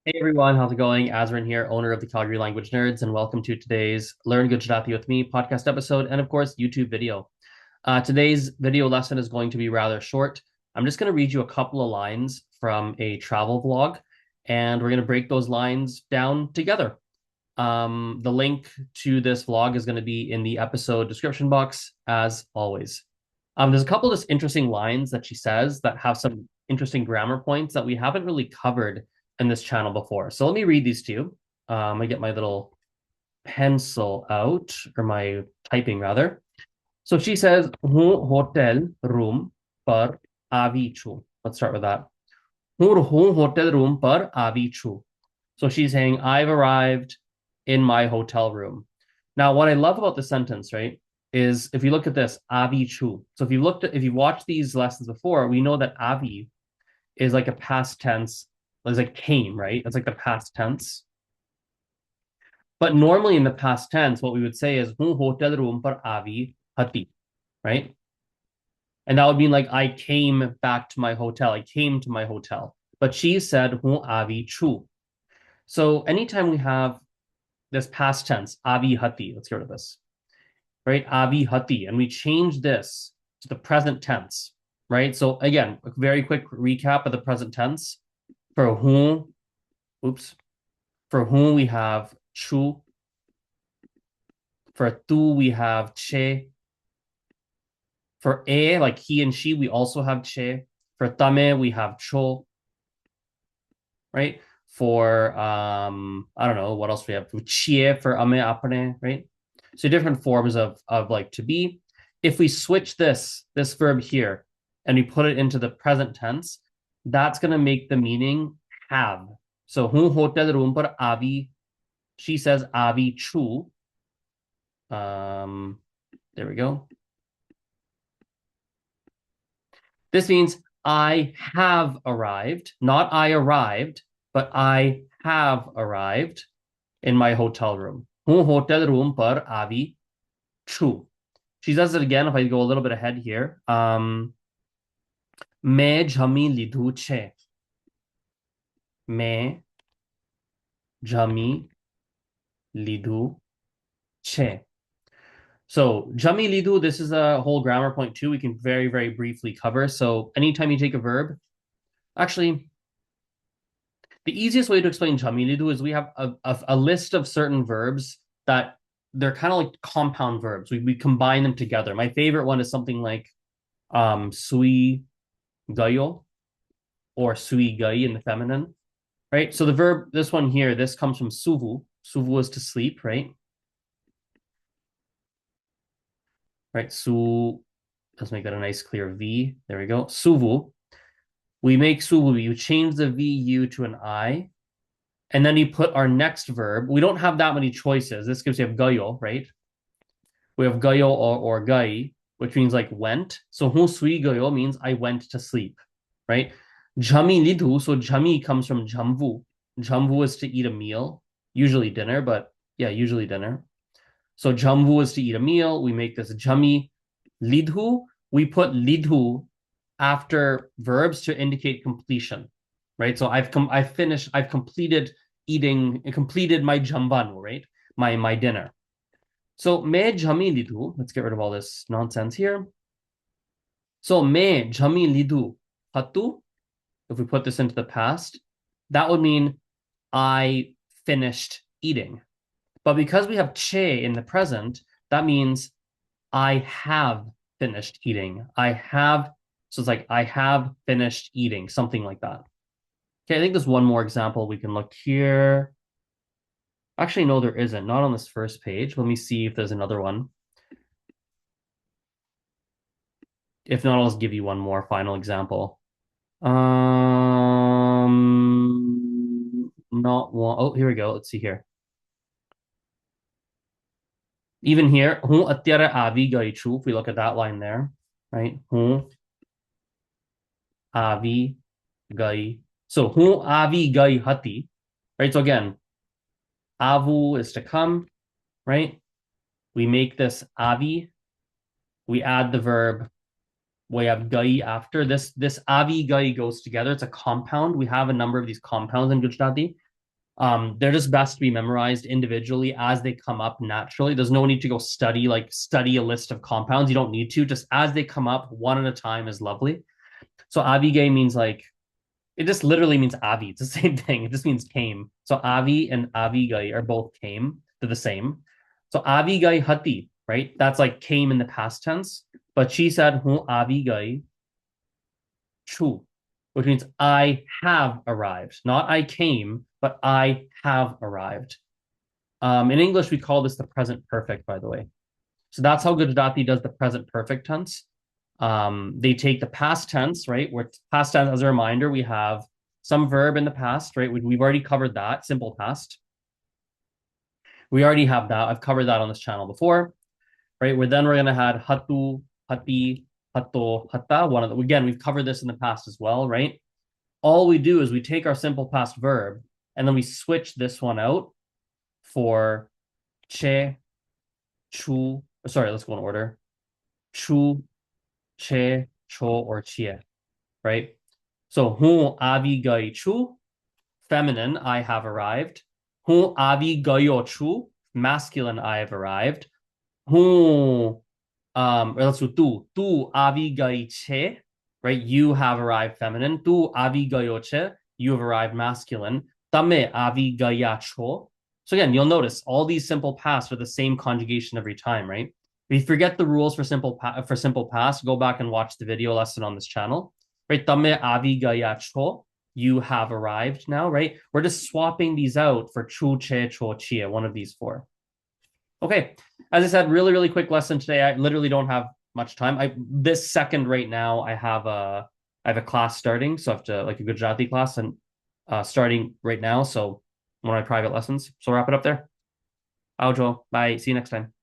Hey everyone, how's it going? Azrin here, owner of the Calgary Language Nerds, and welcome to today's Learn Gujarati with Me podcast episode and, of course, YouTube video. Today's video lesson is going to be rather short. I'm just going to read you a couple of lines from a travel vlog, and we're going to break those lines down together. The link to this vlog is going to be in the episode description box, as always. There's a couple of just interesting lines that she says that have some interesting grammar points that we haven't really covered in this channel before. So let me read these to you. I get my little pencil out, or my typing rather. So she says, "Hun hotel room par avi chu." Let's start with that. Hun hotel room par avi chu. So she's saying, I've arrived in my hotel room. Now, what I love about the sentence, right, is if you look at this, avi chu. So if you watched these lessons before, we know that avi is like a past tense. It's like came, right? It's like the past tense. But normally in the past tense, what we would say is "Hun hotel room par avi hati," right? And that would mean like I came back to my hotel. I came to my hotel. But she said "Hun avi chu." So anytime we have this past tense, avi hati, let's get rid of this, right? Avi hati, and we change this to the present tense, right? So again, a very quick recap of the present tense. For whom, oops, for whom we have chu. For tu, we have che. For e, like he and she, we also have che. For tame, we have cho, right? For I don't know what else we have. Chie for ame apane, right? So different forms of like to be. If we switch this verb here and we put it into the present tense, that's gonna make the meaning have. So hun hotel room par avi. She says avi chu. There we go. This means I have arrived, not I arrived, but I have arrived in my hotel room. Hun hotel room par avi chu. She does it again if I go a little bit ahead here. मैं झमी लिधु छे. मैं झमी लिधु छे. So jami lidu, this is a whole grammar point too. We can very, very briefly cover. So anytime you take a verb, actually, the easiest way to explain jami lidu is we have a list of certain verbs that they're kind of like compound verbs. We combine them together. My favorite one is something like sui gayo or sui gai in the feminine, right? So the verb, this one here, this comes from suvu. Suvu is to sleep, right? Right, su, let's make that a nice clear V. There we go. Suvu. We make suvu. You change the VU to an I, and then you put our next verb. We don't have that many choices. This gives you gayo, right? We have gayo or gai, which means like went. So hu sui gayo means I went to sleep, right? Jami lidu. So jami comes from jamvu. Jamvu is to eat a meal, usually dinner, but yeah, usually dinner. So jamvu is to eat a meal. We make this jami. Lidhu, we put lidhu after verbs to indicate completion, right? So I've finished, I've completed eating, completed my jamban, right? My dinner. So me jami lidhu, let's get rid of all this nonsense here. So me jami lidhu hatu, if we put this into the past, that would mean I finished eating. But because we have che in the present, that means I have finished eating. So it's like I have finished eating, something like that. Okay, I think there's one more example we can look here. Actually, no, there isn't. Not on this first page. Let me see if there's another one. If not, I'll just give you one more final example. Not one. Oh, here we go. Let's see here. Even here, હું અત્યારે આવી ગઈ છું. If we look at that line there, right? હું આવી ગઈ. So હું આવી ગઈ હતી, right? So again, avu is to come, right? We make this avi. We add the verb. We have gai after this. This avi gai goes together. It's a compound. We have a number of these compounds in Gujarati. They're just best to be memorized individually as they come up naturally. There's no need to go study a list of compounds. You don't need to. Just as they come up, one at a time is lovely. So avige means like it just literally means avi. It's the same thing. It just means came. So avi and avigai are both came. They're the same. So avigai hati, right? That's like came in the past tense. But she said hu avigai chu, which means I have arrived. Not I came, but I have arrived. In English, we call this the present perfect, by the way. So that's how Gujarati does the present perfect tense. They take the past tense, right? Where past tense, as a reminder, we have some verb in the past, right? We've already covered that, simple past. We already have that. I've covered that on this channel before, right? We're going to have hatu, hati, hato, hata. Again, we've covered this in the past as well, right? All we do is we take our simple past verb and then we switch this one out for che, chu. Sorry, let's go in order. Chu, che, cho, or chia, right? So, hu avi gai chu, feminine, I have arrived. Hu avi gayo chu, masculine, I have arrived. Hu, let's do tu avi gai che, right? You have arrived feminine. Tu avi gayo che, you have arrived masculine. Tame avi gaya cho. So again, you'll notice all these simple past are the same conjugation every time, right? If you forget the rules for simple past, go back and watch the video lesson on this channel. Right? Tame avi gaya cho. You have arrived now, right? We're just swapping these out for chu, che, cho, chia, one of these four. Okay. As I said, really, really quick lesson today. I literally don't have much time. This second right now, I have a class starting, so I have to like a Gujarati class and starting right now. So one of my private lessons. So wrap it up there. Aujo. Bye. See you next time.